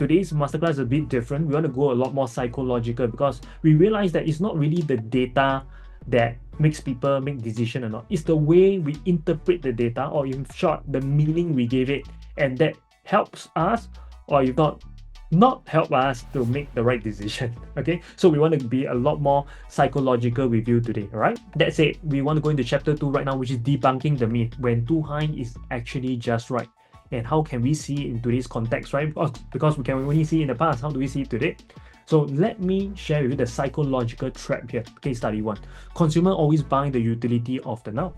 today's masterclass is a bit different. We want to go a lot more psychological because we realize that it's not really the data that makes people make decision or not. It's the way we interpret the data, or in short, the meaning we give it, and that helps us, or if not help us to make the right decision. Okay, so we want to be a lot more psychological with you today. All right, that's it. We want to go into chapter 2 right now, which is debunking the myth when too high is actually just right. And how can we see it in today's context, right? Because we can only see in the past. How do we see it today? So let me share with you the psychological trap here. Case study 1. Consumer always buying the utility of the now.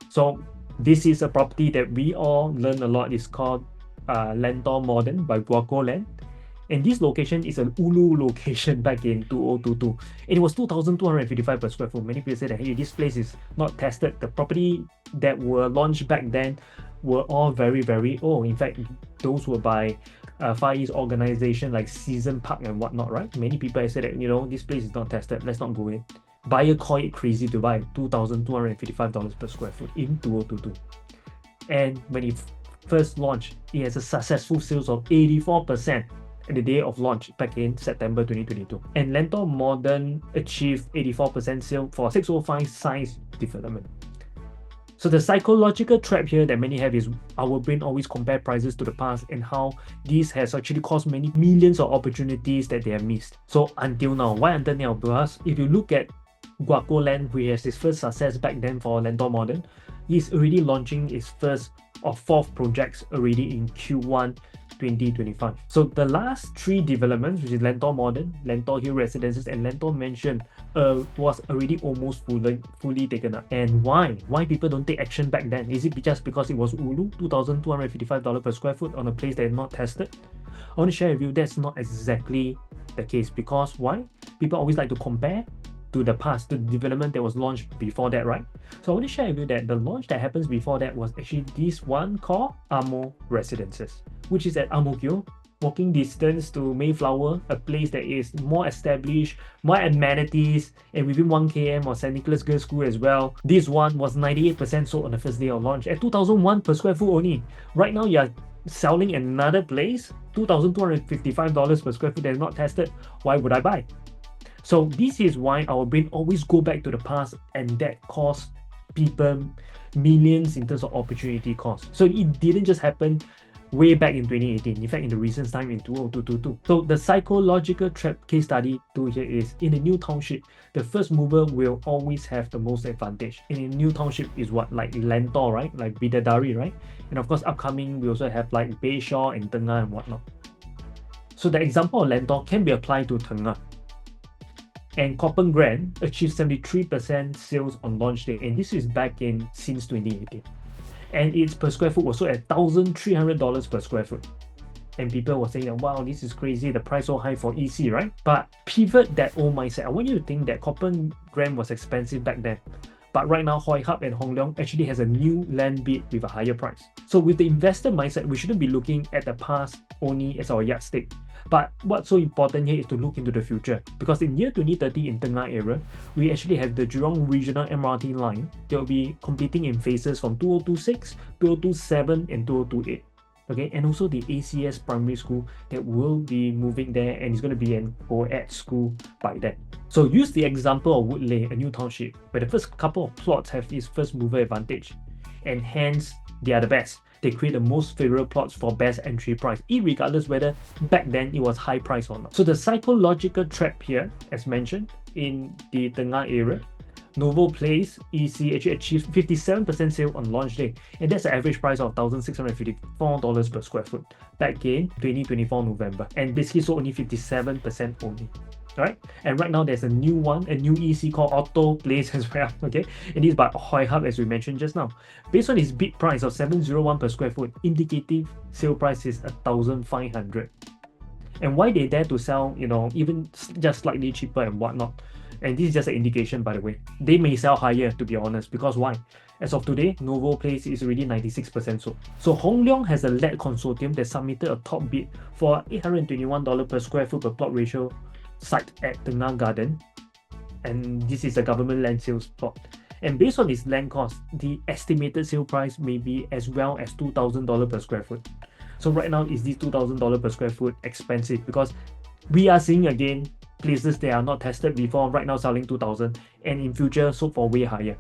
So this is a property that we all learn a lot. It's called Lentor Modern by Guaco Land. And this location is an Ulu location back in 2022. And it was 2,255 per square foot. Many people say that, hey, this place is not tested. The property that were launched back then were all very, very old. In fact, those were by Far East organization like Season Park and whatnot, right? Many people have said that, this place is not tested. Let's not go in. Buyer call it crazy to buy $2,255 per square foot in 2022. And when it first launched, it has a successful sales of 84% at the day of launch back in September 2022. And Lentor Modern achieved 84% sale for 605 size development. So the psychological trap here that many have is our brain always compare prices to the past and how this has actually caused many millions of opportunities that they have missed. So until now, why until now? Because if you look at Guaco Land, who has his first success back then for Lentor Modern, he's already launching his first of 4 projects already in Q1 2025. So the last 3 developments, which is Lentor Modern, Lentor Hill Residences, and Lentor Mansion, was already almost fully taken up. And why? Why people don't take action back then? Is it just because it was Ulu, $2,255 per square foot on a place that is not tested? I want to share with you that's not exactly the case. Because why? People always like to compare to the past, to the development that was launched before that, right? So I want to share with you that the launch that happens before that was actually this one called Amo Residences, which is at Ang Mo Kio, walking distance to Mayflower, a place that is more established, more amenities, and within 1 km of St. Nicholas Girls' School as well. This one was 98% sold on the first day of launch at 2,001 per square foot only. Right now, you're selling another place, $2,255 per square foot that is not tested. Why would I buy? So this is why our brain always go back to the past, and that cost people millions in terms of opportunity cost. So it didn't just happen way back in 2018. In fact, in the recent time in 2022. So the psychological trap case study 2 here is in a new township, the first mover will always have the most advantage. In a new township is what? Like Lentor, right? Like Bidadari, right? And of course, upcoming, we also have like Bayshore and Tengah and whatnot. So the example of Lentor can be applied to Tengah. And Koppang Grand achieved 73% sales on launch day, and this is back in since 2018. And its per square foot was sold at $1,300 per square foot. And people were saying that, wow, this is crazy, the price so high for EC, right? But pivot that old mindset. I want you to think that Koppang Grand was expensive back then. But right now, Hoi Hub and Hong Leong actually has a new land bid with a higher price. So with the investor mindset, we shouldn't be looking at the past only as our yardstick. But what's so important here is to look into the future. Because in year 2030 in Tengah area, we actually have the Jurong Regional MRT line that will be completing in phases from 2026, 2027 and 2028. Okay, and also the ACS primary school that will be moving there, and it's going to be an co-ed school by then. So use the example of Woodley, a new township, where the first couple of plots have this first mover advantage, and hence they are the best. They create the most favorable plots for best entry price, irregardless whether back then it was high price or not. So the psychological trap here, as mentioned, in the Tengah area, Novo Place EC actually achieved 57% sale on launch day, and that's the average price of $1,654 per square foot back in 2024 November, and basically sold only 57% only. Alright, and right now there's a new one, a new EC called Auto Place as well. Okay, it is by Hoi Hub, as we mentioned just now. Based on its bid price of 701 per square foot, indicative sale price is 1,500. And why they dare to sell, even just slightly cheaper and whatnot. And this is just an indication, by the way. They may sell higher, to be honest, because why? As of today, Novo Place is already 96% sold. So Hong Leong has a LED consortium that submitted a top bid for $821 per square foot per plot ratio site at Tengah Garden. And this is a government land sales plot. And based on its land cost, the estimated sale price may be as well as $2,000 per square foot. So right now, is this $2,000 per square foot expensive? Because we are seeing again places that are not tested before right now selling 2,000 and in future sold for way higher,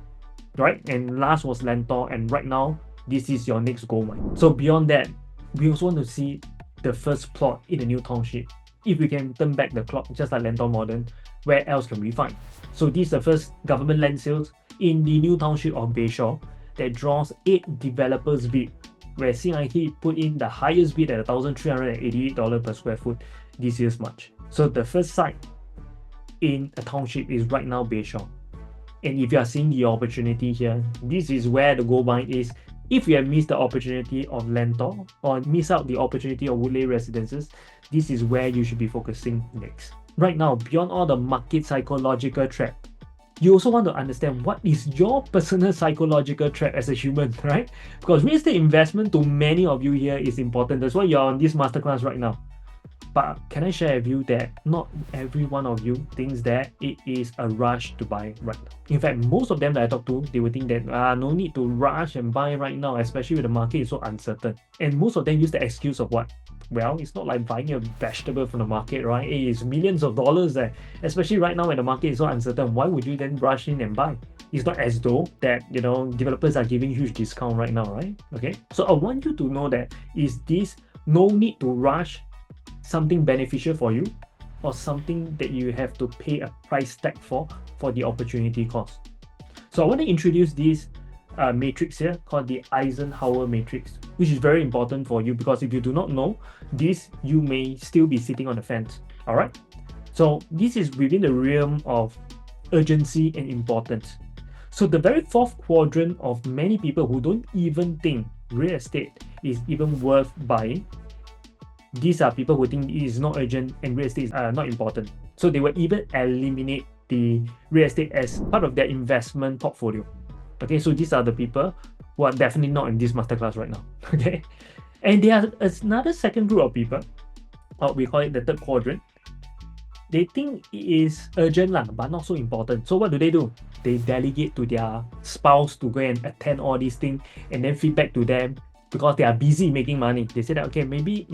right? And last was Lentor, and right now this is your next gold mine. So beyond that, we also want to see the first plot in a new township. If we can turn back the clock, just like Lentor Modern, where else can we find? So this is the first government land sales in the new township of Bayshore that draws 8 developers bid, where CIT put in the highest bid at $1,388 per square foot this year's March. So the first site in a township is right now Bayshore. And if you are seeing the opportunity here, this is where the gold mine is. If you have missed the opportunity of Lentor or miss out the opportunity of Woodley Residences, this is where you should be focusing next. Right now, beyond all the market psychological trap, you also want to understand what is your personal psychological trap as a human, right? Because real estate investment to many of you here is important. That's why you're on this masterclass right now. But can I share with you that not every one of you thinks that it is a rush to buy right now. In fact, most of them that I talk to, they would think that no need to rush and buy right now, especially when the market is so uncertain. And most of them use the excuse of what? Well, it's not like buying a vegetable from the market, right? It is millions of dollars there. Especially right now when the market is so uncertain, why would you then rush in and buy? It's not as though that, developers are giving huge discount right now, right? Okay. So I want you to know that is this no need to rush something beneficial for you or something that you have to pay a price tag for the opportunity cost. So I want to introduce this matrix here called the Eisenhower matrix, which is very important for you because if you do not know this, you may still be sitting on the fence. All right. So this is within the realm of urgency and importance. So the very fourth quadrant of many people who don't even think real estate is even worth buying, these are people who think it is not urgent and real estate is not important. So they will even eliminate the real estate as part of their investment portfolio. Okay, so these are the people who are definitely not in this masterclass right now. Okay, and there is another second group of people, or we call it the third quadrant. They think it is urgent but not so important. So what do? They delegate to their spouse to go and attend all these things and then feedback to them because they are busy making money. They say that, okay, maybe,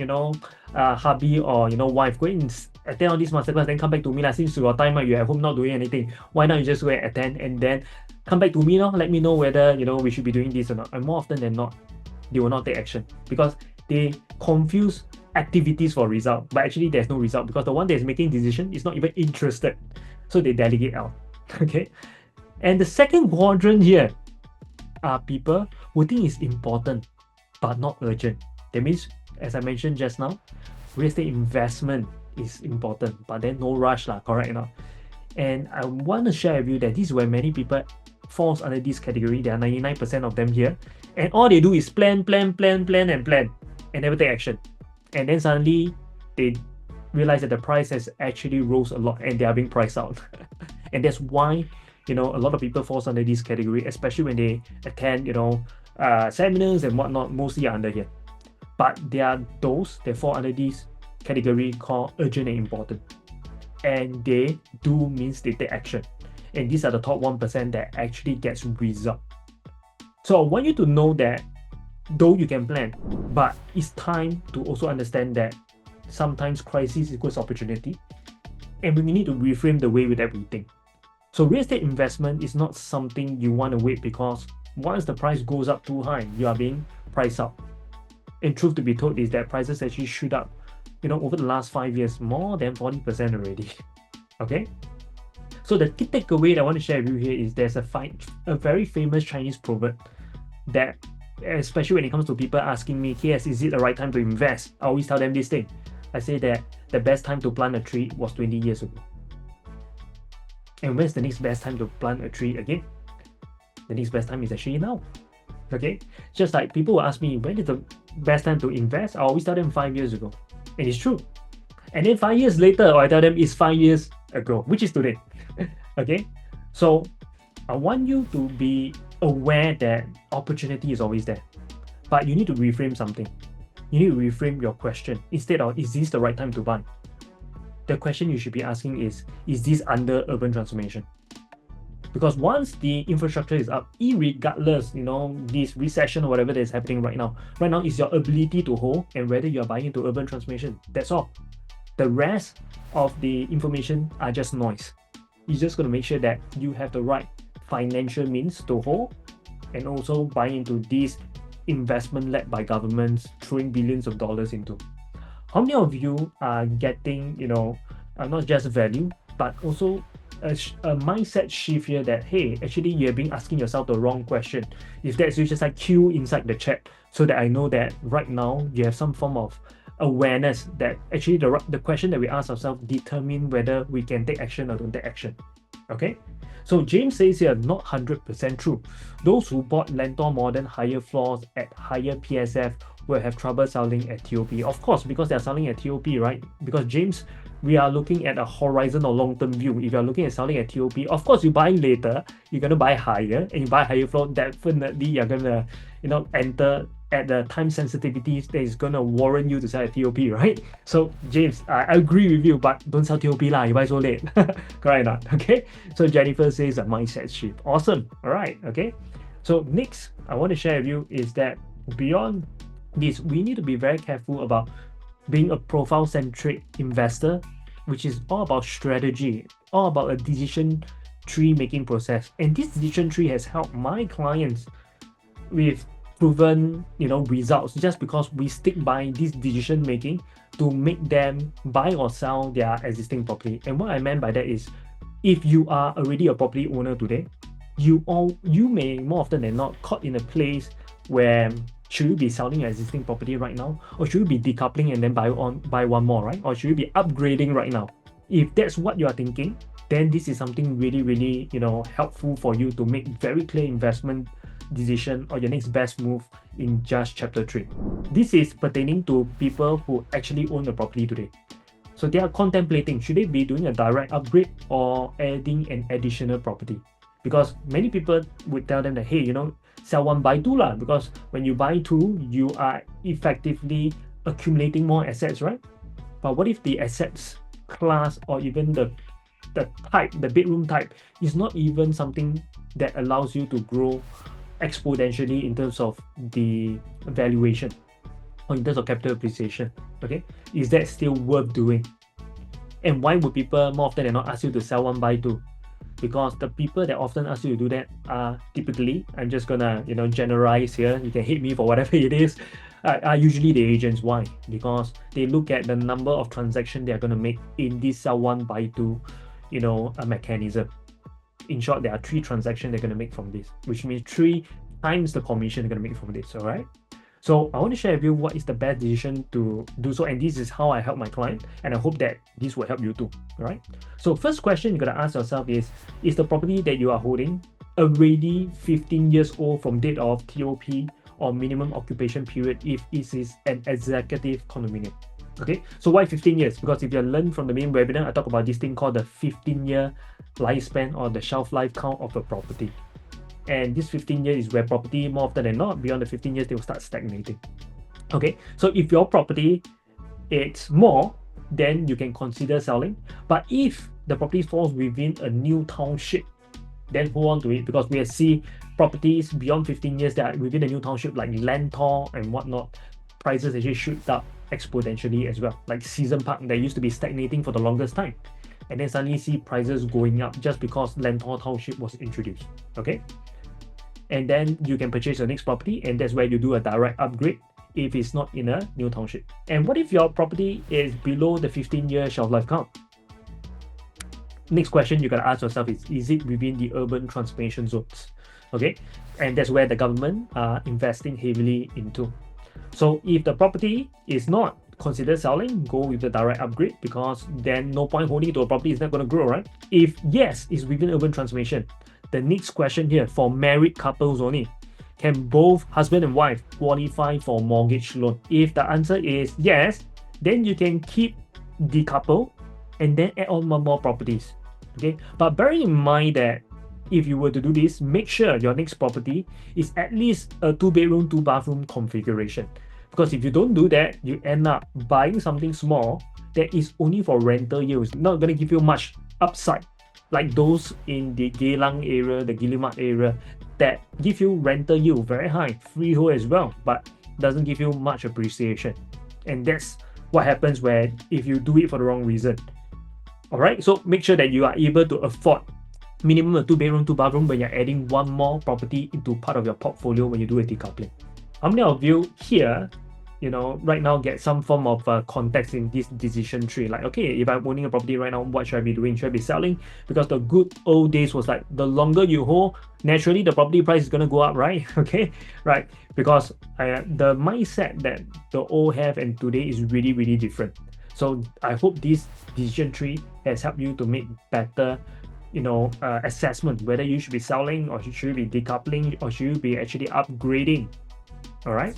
hubby or, wife, go and attend all this masterclass, then come back to me. Since you got time, you're at home not doing anything. Why not you just go and attend and then come back to me, let me know whether, we should be doing this or not. And more often than not, they will not take action because they confuse activities for result, but actually there's no result because the one that is making decision is not even interested. So they delegate out. Okay. And the second quadrant here are people who think it's important but not urgent. That means, as I mentioned just now, real estate investment is important, but then no rush, correct enough. And I want to share with you that this is where many people falls under this category. There are 99% of them here, and all they do is plan, and never take action. And then suddenly they realize that the price has actually rose a lot, and they are being priced out. And that's why a lot of people falls under this category, especially when they attend seminars and whatnot, mostly are under here. But there are those that fall under this category called urgent and important, and they do means they take action, and these are the top 1% that actually gets result. So I want you to know that though you can plan, but it's time to also understand that sometimes crisis equals opportunity, and we need to reframe the way that we think. So real estate investment is not something you want to wait because once the price goes up too high, you are being priced out. And truth to be told is that prices actually shoot up, over the last 5 years, more than 40% already. Okay? So the key takeaway that I want to share with you here is there's a very famous Chinese proverb that, especially when it comes to people asking me, KS, is it the right time to invest? I always tell them this thing. I say that the best time to plant a tree was 20 years ago. And when's the next best time to plant a tree again? The next best time is actually now. Okay? Just like people will ask me, when is the best time to invest? I always tell them 5 years ago. And it's true. And then 5 years later, I tell them it's 5 years ago, which is today. Okay? So I want you to be aware that opportunity is always there. But you need to reframe something. You need to reframe your question. Instead of, is this the right time to buy? The question you should be asking is this under urban transformation? Because once the infrastructure is up, irregardless, this recession or whatever that is happening right now is your ability to hold and whether you are buying into urban transformation. That's all. The rest of the information are just noise. You're just going to make sure that you have the right financial means to hold and also buy into this investment led by governments throwing billions of dollars into. How many of you are getting, not just value, but also a mindset shift here that, hey, actually you have been asking yourself the wrong question. If that's you, just like cue inside the chat so that I know that right now you have some form of awareness that actually the question that we ask ourselves determine whether we can take action or don't take action. Okay? So James says here, not 100% true. Those who bought Lentor Modern higher floors at higher PSF will have trouble selling at TOP. Of course, because they're selling at TOP, right? Because James, we are looking at a horizon or long-term view. If you're looking at selling at TOP, of course, you buy later, you're going to buy higher, and you buy higher floor, definitely you're going to, enter at the time sensitivity that is going to warrant you to sell at TOP, right? So James, I agree with you, but don't sell TOP lah, you buy so late. Correct or not? Okay. So Jennifer says a mindset shift. Awesome. All right. Okay. So next, I want to share with you is that beyond this, we need to be very careful about being a profile-centric investor, which is all about strategy, all about a decision tree making process. And this decision tree has helped my clients with proven results just because we stick by this decision making to make them buy or sell their existing property. And what I meant by that is, if you are already a property owner today, you may more often than not caught in a place where should you be selling your existing property right now, or should you be decoupling and then buy one more, right? Or should you be upgrading right now? If that's what you are thinking, then this is something really, really helpful for you to make very clear investment decision or your next best move in just chapter 3. This is pertaining to people who actually own a property today. So they are contemplating, should they be doing a direct upgrade or adding an additional property? Because many people would tell them that, hey, sell one, buy two lah. Because when you buy two, you are effectively accumulating more assets, right? But what if the assets class or even the type, the bedroom type, is not even something that allows you to grow exponentially in terms of the valuation or in terms of capital appreciation? Okay, is that still worth doing? And why would people more often than not ask you to sell one, buy two? Because the people that often ask you to do that are typically, I'm just gonna generalize here, you can hate me for whatever it is, are usually the agents. Why? Because they look at the number of transactions they're going to make in this sell one, buy two a mechanism. In short, there are 3 transactions they're going to make from this, which means 3 times the commission they're going to make from this. All right. So I want to share with you what is the best decision to do so, and this is how I help my client, and I hope that this will help you too. All right. So first question you got to ask yourself is the property that you are holding already 15 years old from date of TOP or minimum occupation period if it is an executive condominium? Okay, so why 15 years? Because if you learn from the main webinar, I talk about this thing called the 15-year lifespan or the shelf life count of a property. And this 15 years is where property, more often than not, beyond the 15 years, they will start stagnating. Okay, so if your property it's more, then you can consider selling. But if the property falls within a new township, then hold on to it, because we see properties beyond 15 years that are within a new township like Lentor and whatnot, prices actually shoot up exponentially as well. Like Season Park that used to be stagnating for the longest time, and then suddenly see prices going up just because Lentor Township was introduced. Okay, and then you can purchase your next property, and that's where you do a direct upgrade if it's not in a new township. And what if your property is below the 15-year shelf life count? Next question you gotta ask yourself is it within the urban transformation zones? Okay, and that's where the government are investing heavily into. So if the property is not considered selling, go with the direct upgrade, because then no point holding to a property, is not going to grow, right? If yes, it's within urban transformation, the next question here, for married couples only, can both husband and wife qualify for mortgage loan? If the answer is yes, then you can keep the couple and then add on more properties. Okay, but bearing in mind that if you were to do this, make sure your next property is at least a 2-bedroom, 2-bathroom configuration. Because if you don't do that, you end up buying something small that is only for rental yields, not going to give you much upside. like those in the Geylang area, the Gilimat area, that give you rental yield very high, freehold as well, but doesn't give you much appreciation. And that's what happens where if you do it for the wrong reason. All right, so make sure that you are able to afford minimum a 2 bedroom, 2 bathroom when you're adding one more property into part of your portfolio when you do a decoupling. How many of you here, right now get some form of context in this decision tree? Like, okay, if I'm owning a property right now, what should I be doing? Should I be selling? Because the good old days was like, the longer you hold, naturally the property price is going to go up, right? Okay, right? Because the mindset that the old have and today is really, really different. So I hope this decision tree has helped you to make better assessment whether you should be selling or should you be decoupling or should you be actually upgrading. All right.